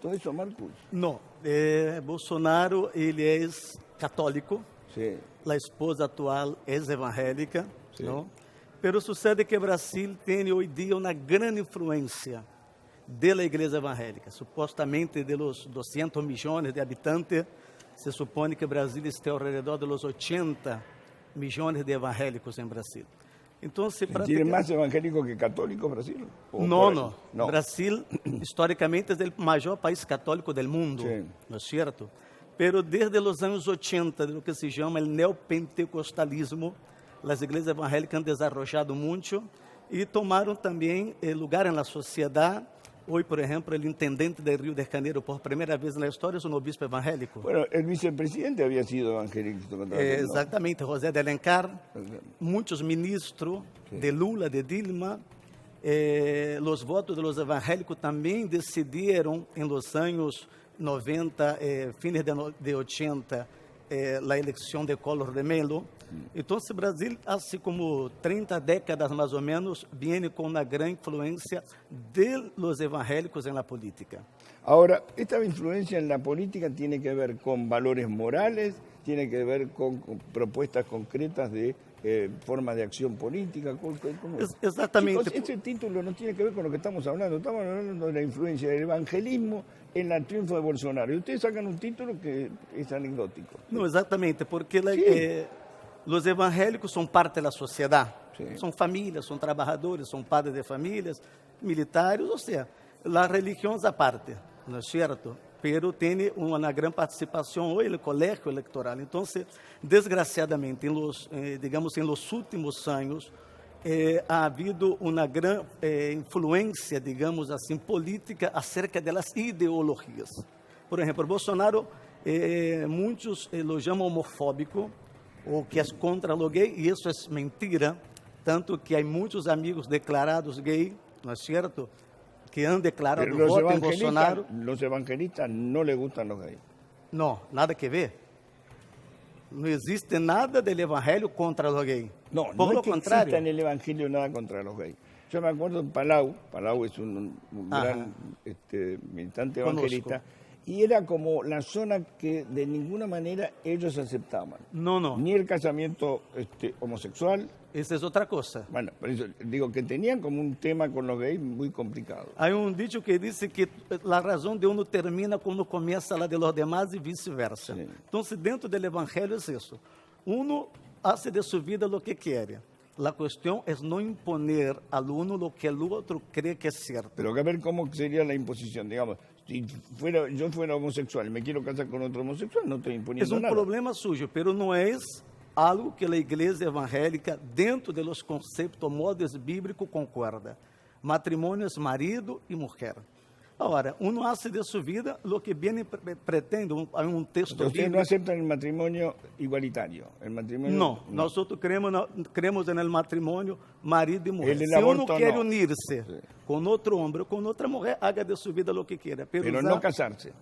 cierto eso, Marcos? Não, Bolsonaro ele é católico, Sí. a esposa atual é evangélica, Sim. não? Pero sucede que o Brasil tem hoje dia uma grande influência da igreja evangélica. Supostamente de los 200 milhões de habitantes, se supõe que o Brasil está ao redor de los 80 milhões de evangélicos em Brasil. Então, ¿Tiene más evangélicos que católicos Brasil? ¿O Não, por ahí? não. Brasil, historicamente, é o maior país católico do mundo, Sim. não é certo? Pero desde os anos 80, do que se chama o neopentecostalismo, as igrejas evangélicas han desarrollado muito e tomaram também lugar na sociedade. Hoje, por exemplo, o intendente de Rio de Janeiro, por primeira vez na história, é um obispo evangélico. Bueno, el vicepresidente había sido evangélico. ¿No? Exatamente, José de Alencar, muitos ministros de Lula, de Dilma, os votos dos evangélicos também decidiram, em los anos 90, fines de 80, a eleição de Collor de Mello. Então, o Brasil, assim como 30 décadas mais ou menos, vem com uma grande influência de los evangélicos na política. Ahora, esta influencia en la política tiene que ver con valores morales, tiene que ver con propuestas concretas de formas de acción política. ¿Cómo es? Exactamente. Chicos, este título no tiene que ver con lo que estamos hablando de la influencia del evangelismo en el triunfo de Bolsonaro. Y ustedes sacan un título que es anecdótico. Não, exatamente, porque Sí. os evangélicos são parte da sociedade. Sim. São famílias, são trabalhadores, são padres de famílias, militares, ou seja, as religiões à parte, não é certo? Pero tem uma grande participação hoje no colégio eleitoral. Então, desgraciadamente, digamos, em los últimos anos, ha havido uma grande influência, digamos assim, política acerca das ideologias. Por exemplo, Bolsonaro, muitos lo chamam homofóbico, ou que é contra o gay, e isso é mentira, tanto que há muitos amigos declarados gay, não é certo? Que han declarado Pero voto em Bolsonaro. los evangelistas no les gustan los gays. Não, nada que ver. Não existe nada del evangelho contra os gays. No, Por no lo es que contrario. exista en el evangelio nada contra los gays. Yo me acuerdo en Palau es un gran militante evangelista, y era como la zona que de ninguna manera ellos aceptaban. No. Ni el casamiento homosexual. Essa é outra coisa. Bueno, por eso digo que tenían como un tema con los gays muy complicado. Há dicho que diz que a razão de uno termina quando começa a de los demás e vice-versa. Sim. Então, dentro do evangelho é isso. Uno hace de sua vida lo que quer. A questão é não imponer al uno lo que el otro cree que é certo. Pero que ver cómo sería la imposición, digamos. Si yo fuera homosexual y me quiero casar con otro homosexual, no estoy imponiendo É nada. problema sujo, pero não é algo que a igreja evangélica, dentro dos conceitos modos bíblicos, concorda. Matrimônio é marido e mulher. Agora, uno hace de sua vida lo que bem pretende. Há texto Ustedes bíblico. no aceptan el matrimonio igualitario. El matrimonio, Não, nós outros cremos no matrimônio marido e mulher. El Se uno aborto, quer no. unir-se com outro homem ou com outra mulher, haga de sua vida lo que queira. pero no casarse.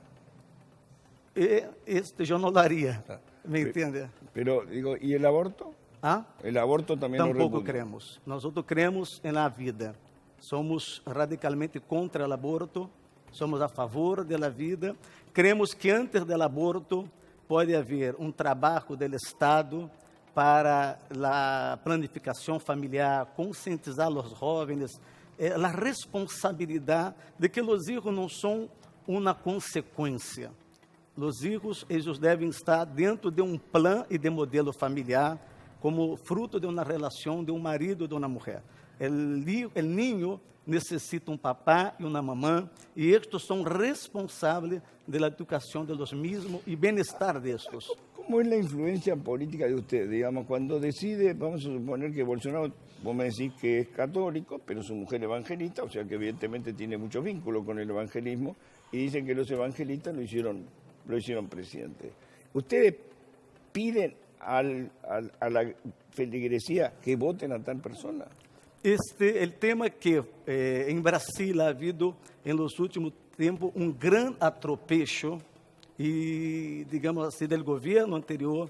Eu não daria. Me entende? Pero digo, ¿y el aborto? Ah? El aborto también lo Tampouco repudia. cremos. Nós outros cremos na vida. Somos radicalmente contra o aborto, somos a favor da vida. Cremos que antes do aborto pode haver um trabalho do Estado para a planificação familiar, conscientizar os jovens, a responsabilidade de que os filhos não são uma consequência. Os filhos, eles devem estar dentro de um plano e de modelo familiar, como fruto de uma relação de um marido e de uma mulher. O niño necessita um papá e uma mamã, e estes são responsáveis pela educação de los mismos e bem-estar destes. ¿Cómo es la influencia política de usted? Digamos, cuando decide, vamos a suponer que Bolsonaro, vos me decís que es católico, pero su mujer evangelista, o sea que evidentemente tiene mucho vínculo con el evangelismo, y dicen que los evangelistas lo hicieron presidente. ¿Ustedes piden a la feligresía que voten a tal persona? El tema é que em Brasil ha havido, em los últimos tempos, um grande atropello e, digamos assim, do governo anterior,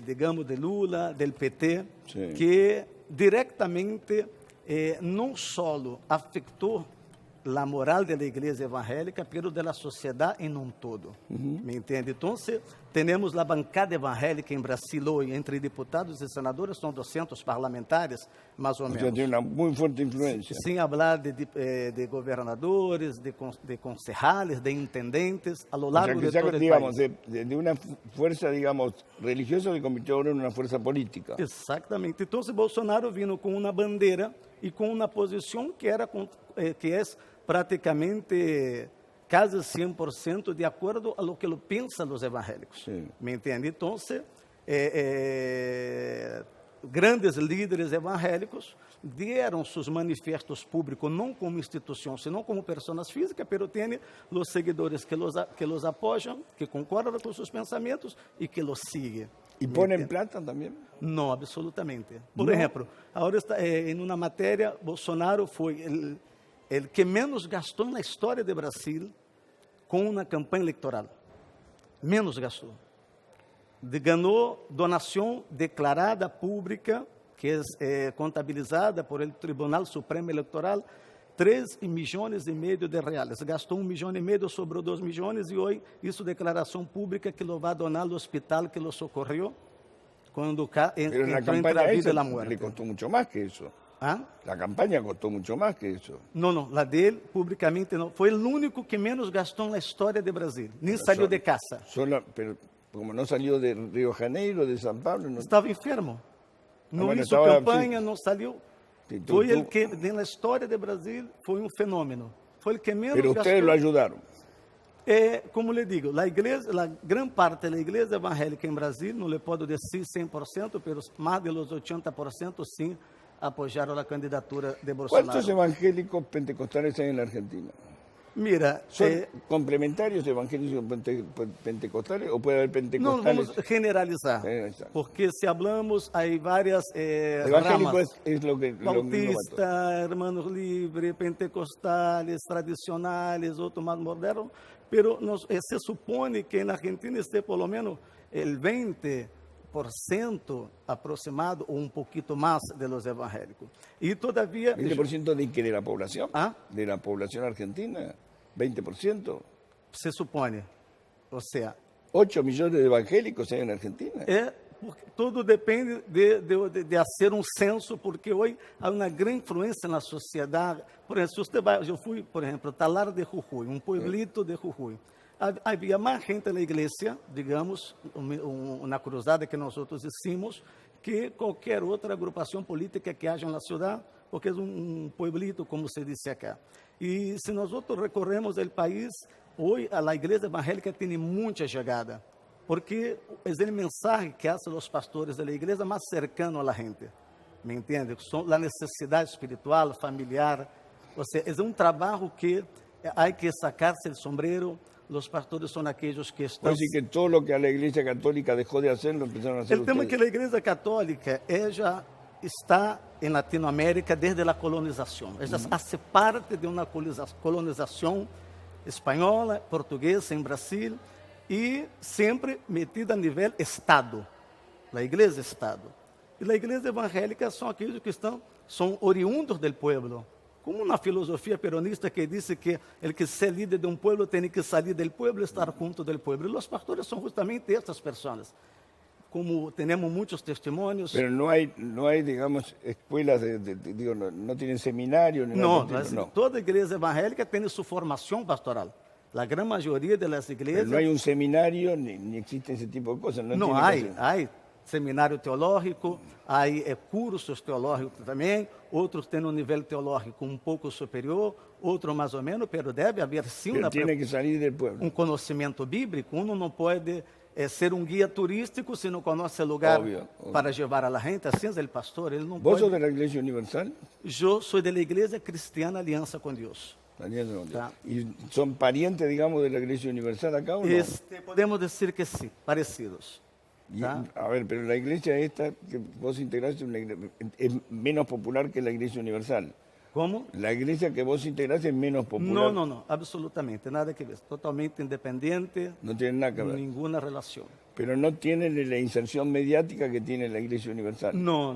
digamos, de Lula, do PT, Sim. que diretamente não só afetou la moral de la iglesia evangélica, pero de la sociedad en un todo. ¿Me entiende? Entonces, tenemos la bancada evangélica en Brasil hoy, entre diputados y senadores, son 200 parlamentares, más o O menos. sea, tiene una muy fuerte influencia. Sin hablar de gobernadores, de concejales, de intendentes, a lo O sea, largo que de ya, todo el digamos, país. de una fuerza, digamos, religiosa se convirtió ahora en una fuerza política. Exatamente. Então, Bolsonaro vindo com uma bandeira e com uma posição que é praticamente quase 100% de acordo a lo que pensam os evangélicos. Sim. ¿Me entende? Então, grandes líderes evangélicos deram seus manifestos públicos não como instituição, senão como pessoas físicas, pero tem os seguidores que los apoiam, que concordam com seus pensamentos e que los siguen. ¿Y ponen plata también? Não, absolutamente. Por exemplo, agora está em uma matéria, Bolsonaro foi o que menos gastou na história de Brasil com uma campanha eleitoral. Menos gastou. Ganhou donação declarada pública, que é contabilizada por el Tribunal Supremo Eleitoral, 3,5 milhões de reais. Gastou 1,5 milhão, sobrou 2 milhões, e hoje isso declaração pública que lo vai donar ao hospital que lo socorreu quando Pero la entrou entre campaña a vida esa e a morte. le costó mucho más que eso. ¿Ah? La campaña costó mucho más que eso. Não, a dele, publicamente, não. Foi o único que menos gastou na história de Brasil. Nem saiu de casa. Pero como no salió de Río Janeiro, de San Pablo, no, Estava enfermo. Não bueno, hizo estaba, campanha, sí. não saliu. Sí, Foi o que, na história de Brasil, foi fenômeno. Foi o que menos pero gastou. ustedes lo ayudaron. Como lhe digo, a grande parte da igreja evangélica em Brasil, não lhe posso dizer 100%, mas mais de los 80% sim apoiaram a candidatura de Bolsonaro. ¿Cuántos evangélicos pentecostales hay en la Argentina? Mira, ¿Son complementarios evangélicos pentecostales o puede haber não pentecostales? vamos generalizar, porque se hablamos, há várias Evangélico ramas. es lo que lo engloba todo. Bautista, hermanos libres, pentecostales, tradicionales, outros mais modernos, pero se supone que na Argentina esté por lo menos el 20% aproximado ou pouquinho mais de los evangélicos. E todavia... 20% de qué, de la población, ¿Ah? de la población argentina, 20%. Se supone, ou seja, 8 millones de evangélicos hay en Argentina. porque tudo depende de hacer um censo, porque hoje há uma grande influência na sociedade. Por exemplo, se você vai, eu fui, por exemplo, Talar de Jujuy, um pueblito de Jujuy. Havia mais gente na igreja, digamos, na cruzada que nós outros hicimos, que qualquer outra agrupação política que haja na cidade, porque é um pueblito, como se disse acá. E se nós outros recorremos ao país, hoje a igreja evangélica tem muita chegada, porque é o mensagem que hacen os pastores da igreja mais cercano à gente, ¿me entende? A necessidade espiritual, familiar, ou seja, é um trabalho que há que sacar-se o sombrero. Os pastores são aqueles que estão... Así que todo lo que a la Iglesia Católica dejó de hacer, lo empezaron a hacer O tema é ustedes. que a igreja católica já está em Latinoamérica desde a colonização. Ela faz parte de uma colonização espanhola, portuguesa em Brasil, e sempre metida a nível Estado, a igreja Estado. E a igreja evangélica são aqueles que são oriundos do povo, como na filosofia peronista que diz que o que ser líder de um povo tem que sair do povo e estar junto do povo. E os pastores são justamente essas pessoas. Como temos muitos testemunhos. Pero no hay, digamos, escuelas, digo, no tienen seminario ni Não, nada. No. toda igreja evangélica tem sua formação pastoral. A grande maioria das igrejas... Pero no hay un seminario ni existe ese tipo de cosas. Não, há seminário teológico, há cursos teológicos também, outros têm um nível teológico um pouco superior, outro mais ou menos, mas deve haver sim Tiene que salir del pueblo. conhecimento bíblico. Uno não pode ser um guia turístico se não conhece o lugar Obvio. para levar a gente. Assim é o pastor, ele não ¿Vos pode... sos de la Iglesia Universal? Eu sou da Igreja Cristiana Aliança com Deus. Tá. ¿Y son parientes, digamos, de la Iglesia Universal acá o no? Podemos dizer que sim, parecidos. Y, Tá. a ver, pero la iglesia esta que vos integraste es menos popular que la Iglesia Universal. Como? La iglesia que vos integraste es menos popular. Não, absolutamente, nada que ver. Totalmente independente, No tiene nada que ver. nenhuma relação. Pero no tiene la inserción mediática que tiene la Iglesia Universal. Não,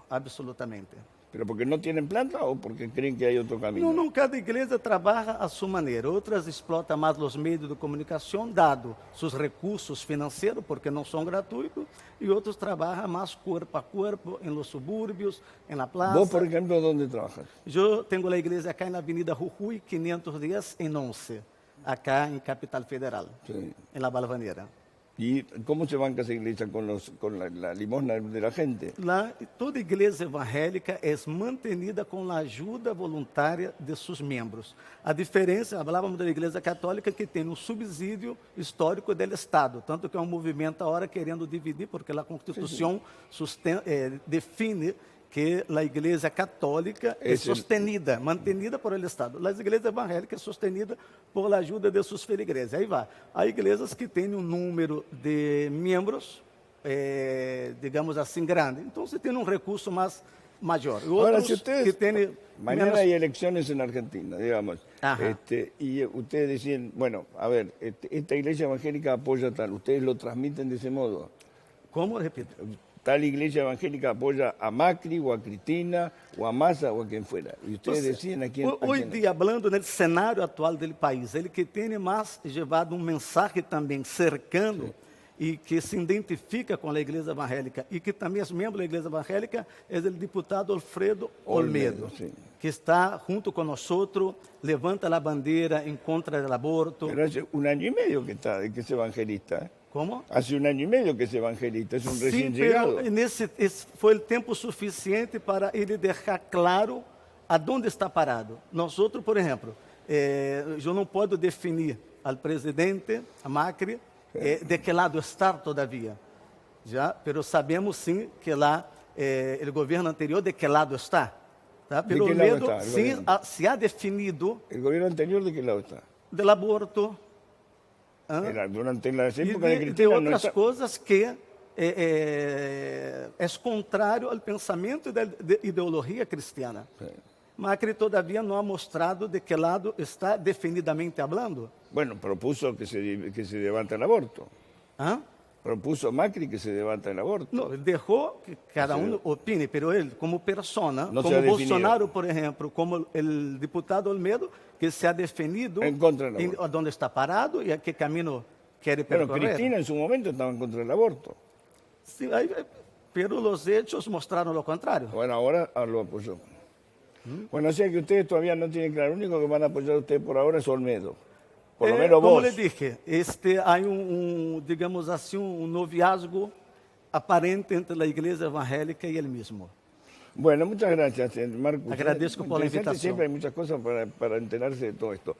absolutamente. ¿Pero porque no tienen plata o porque creen que hay otro camino? Não, cada igreja trabalha à sua maneira. Outras explotam mais os meios de comunicação, dado seus recursos financeiros, porque não são gratuitos, e outros trabalham mais corpo a corpo, em los subúrbios, em la plaza. Vos, por ejemplo, ¿dónde trabajas? Eu tenho a igreja acá na Avenida Jujuy, 510, em Once, acá em Capital Federal, Sí. em La Balvanera. ¿Y cómo se banca esa iglesia con la limosna de la gente? Lá, toda igreja evangélica é mantenida com a ajuda voluntária de seus membros. A diferença, falávamos da igreja católica que tem um subsídio histórico do Estado, tanto que é um movimento agora querendo dividir, porque a Constituição define que a igreja católica é sostenida, mantenida por el Estado. As igrejas evangélicas é sostenida por a ajuda de seus feligreses. Aí vai. Há igrejas que têm um número de membros, digamos assim, grande. Então, você tem um recurso mais maior. Ahora, si ustedes, mañana menos... hay elecciones en Argentina, digamos, y ustedes deciden, bueno, a ver, esta iglesia evangélica apoya tal, ustedes lo transmiten de ese modo. ¿Cómo? Repito. Tal iglesia evangélica apoya a Macri o a Cristina o a Massa o a quien fuera. Y ustedes deciden a quién. Hoje em dia, hablando no cenário atual do país, ele que tem mais levado mensagem também cercano e que se identifica com a igreja evangélica e que também é membro da igreja evangélica é o deputado Alfredo Olmedo, que está junto com nós, levanta a bandeira em contra do aborto. Pero hace un año y medio que es evangelista. Como? Hace un año y medio que es evangelista, es un recién Sim, llegado. Esse foi o tempo suficiente para ele deixar claro aonde está parado. Nós outros, por exemplo, eu não posso definir ao presidente, a Macri, de que lado estar todavia. Já, pero sabemos sim que lá o governo anterior de que lado está. Tá? Pelo medo, sim, se ha definido. O governo anterior de que lado está? Do aborto. Durante las épocas de Cristina. De outras coisas que é contrário ao pensamento da ideologia cristiana. Macri todavia não ha mostrado de que lado está definidamente hablando. Bueno, propuso que se debata el aborto. Propuso Macri que se debata el aborto. Não, ele deixou que cada um opine, pero ele, como persona, como Bolsonaro, por exemplo, como o deputado Olmedo, que se ha definido en contra del aborto. Onde está parado e a que caminho quer percorrer. Bueno, Cristina en su momento estaba en contra del aborto. Sí, pero los hechos mostraron lo contrario. Bueno, ahora lo apoyó. Bueno, o sea que ustedes todavía no tienen claro, el único que van a apoyar a ustedes por ahora es Olmedo. Por lo menos como vos. le dije, hay digamos assim, noviazgo aparente entre a igreja evangélica e ele mesmo. Bueno, muchas gracias, Marcos. Agradezco por la invitación. Siempre hay muchas cosas para enterarse de todo esto.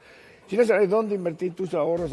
Si no sabes dónde invertir tus ahorros,